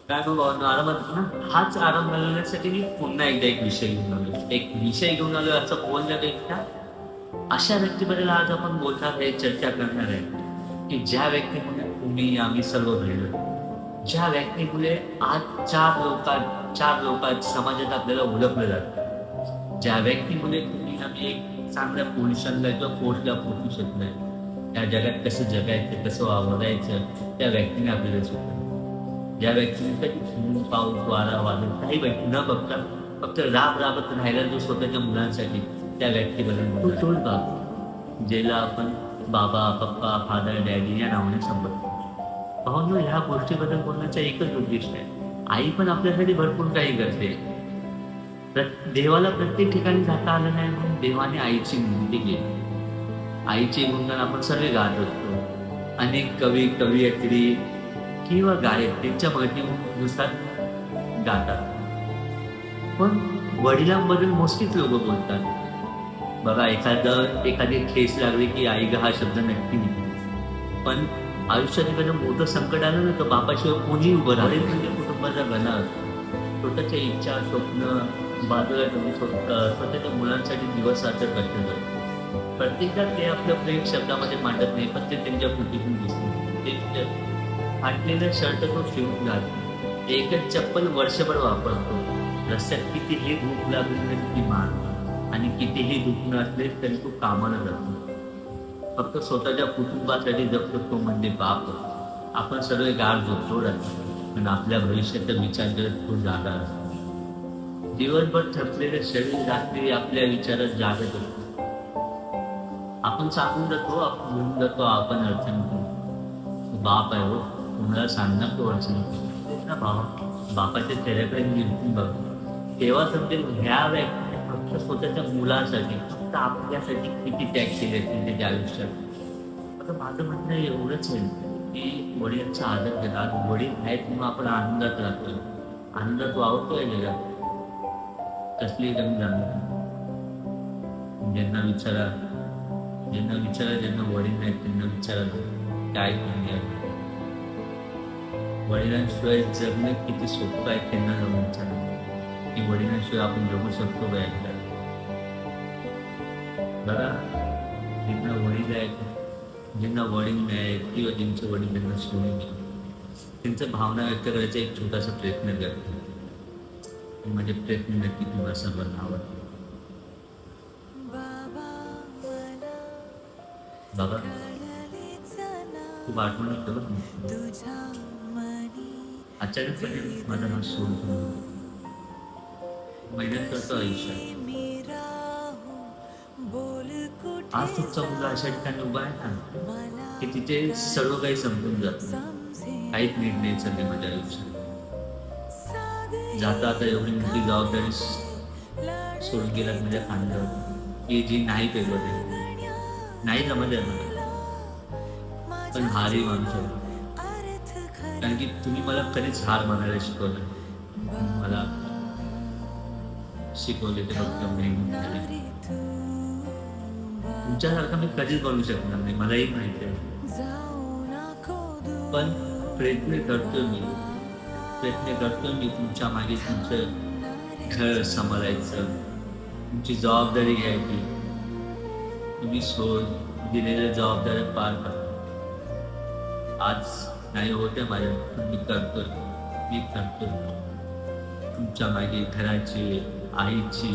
काय मग भावना आरामात ना, हाच आराम घालवण्यासाठी मी पुन्हा एकदा एक विषय घेऊन आलो. एक विषय घेऊन आलो असं बोलण्यापेक्षा अशा व्यक्तीबद्दल आज आपण बोलणार आहे, चर्चा करणार आहे, की ज्या व्यक्तीमुळे तुम्ही, आम्ही सर्व घडलो. ज्या व्यक्तीमुळे आज 4 लोकात समाजात आपल्याला ओळखलं जातं. ज्या व्यक्तीमुळे तुम्ही, आम्ही एक चांगल्या पोझिशनला किंवा पोस्टला पोहोचू शकलोय. त्या जगात कसं जगायचं, कसं वावरायचं, त्या व्यक्तीने आपल्याला शिकवलं. ज्या व्यक्तीने कधी ऊन, पाऊस, वारा, वादळ काही न बघता फक्त राबत राहिला जो स्वतःच्या मुलांसाठी, त्या व्यक्तीबद्दल तो तोच बाप, ज्याला आपण बाबा, पप्पा, फादर, डॅडी या नावाने संबोधतो. भावनो, ह्या गोष्टीबद्दल बोलण्याचं एकच उद्दिष्ट आहे. आई पण आपल्यासाठी भरपूर काही करते. देवाला प्रत्येक ठिकाणी जाता आलं नाही म्हणून देवाने आईची विनंती केली. आईचे गुणगान आपण सर्व गात असतो. अनेक कवी, कवयित्री किंवा गायक त्यांच्या माहितीनुसार गातात. पण वडिलांबद्दल मोजकीच लोकं बोलतात. बघा, एखादी ठेच लागली की आई गं हा शब्द नक्की निघतो. पण आयुष्यात एखादं मोठं संकट आलं ना, तर बापाशिवाय कोणीही उभं राहत नाही. म्हणजे कुटुंबाचा गणा असतो. स्वतःच्या इच्छा, स्वप्न बाजूला ठेवून स्वतःच्या मुलांसाठी दिवस रात्र कष्ट करतो. प्रत्येकात ते आपलं प्रेम शब्दामध्ये मांडत नाही, पण ते त्यांच्या कृतीतून दिसतं. ते फाटलेलं शर्ट तो शिवून घालतो. एकच चप्पल वर्षभर वापरतो. रस्त्यात कितीही भूक लागली तरी ती मारतो आणि कितीही दुखणं असले तरी तो कामाला जातो. फक्त स्वतःच्या कुटुंबासाठी जगतो तो म्हणजे बाप. आपण सर्व गाढ झोपतो राहतो, पण आपल्या भविष्याचा विचार करत तो जागा असतो. दिवसभर थकलेलं शरीर रात्री आपल्या विचारात जागत असतो. आपण सांगून जातो, आपण घेऊन जातो, आपण अडचण करू. बाप आहे हो, तुम्हाला सांगणार तो अडचण ना भावा. बापाच्या चेहऱ्याकडे निरखून बघ, तेव्हा समजेल ह्या व्यक्तीने फक्त स्वतःच्या मुलासाठी, फक्त आपल्यासाठी किती त्याग केले त्याच्या आयुष्यात. आता माझं म्हणणं एवढंच आहे की वडिलांचा आदर केला. आज वडील आहेत म्हणून आपण आनंदात राहतोय, आनंदात वावरतोय जगात. कसली कमी जाणवत. ज्यांना विचारा, ज्यांना वडील नाहीत त्यांना विचारा काय कमी आहे. वडिलांशिवाय जगणं किती सोपं आहे त्यांना जाऊन विचारा की वडिलांशिवाय आपण जगू शकतो का एकदा. बघा, ज्यांना वडील आहेत, ज्यांना वडील नाही आहेत किंवा ज्यांचे वडील त्यांना सोडून गेले, त्यांच्या भावना व्यक्त करायचा एक छोटासा प्रयत्न करतो. म्हणजे प्रयत्न नक्की तुम्हाला सर्वांना आवडतो. बाबा, खूप आठवण येतं बरं का. अचानकपणे माझा हा सोडतो. मेहनत करतो आयुष्यात. आज तुमचा मुलगा अशा ठिकाणी उभा आहे ना, की तिथे सर्व काही संपून जातं. काहीच नीट नाही चाललंय माझ्या आयुष्यात. जाता आता एवढी मोठी जबाबदारी सोडून गेलात माझ्या खांद्यावर, की जी नाही पेलवत आहे. नाही जमत आहे मला. पण हारही मानू शकतो. कारण की तुम्ही मला कधीच हार मानायला शिकवलं नाही. मला शिकवले ते फक्त मेहनत. तुमच्यासारखा मी कधीच बनू शकणार नाही, मलाही माहिती आहे. पण प्रयत्न करतोय मी. प्रयत्न करतोय मी तुमच्या मागे तुमचं घर सांभाळायचं, तुमची जबाबदारी घ्यायची. तुम्ही दिलेल्या जबाबदाऱ्या पार करता. आज नाही होते माझ्या, मी करतोय. मी करतोय. तुमच्या मागे घराची, आईची,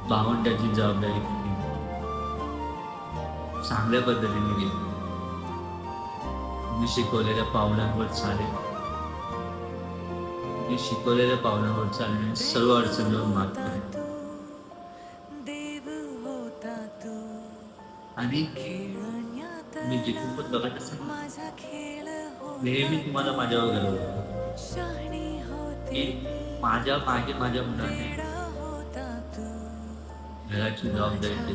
भावंडाची जबाबदारी किती चांगल्या पद्धतीने घेतली. मी शिकवलेल्या पावलांवर चालेल. मी शिकवलेल्या पावलांवर चालेल आणि सर्व अडचणीवर मात करेन. आणि मी जिथून पण बघत असेल नेहमी तुम्हाला माझ्यावर गर्व होतो की माझ्या मागे माझ्या मुलाने घराची जबाबदारी घेतली.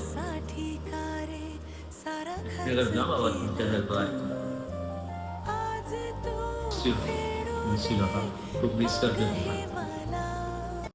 करत ना बाबा तुमच्यासारखं आहे. मिस यू बाबा, खूप मिस करतो तुम्हाला.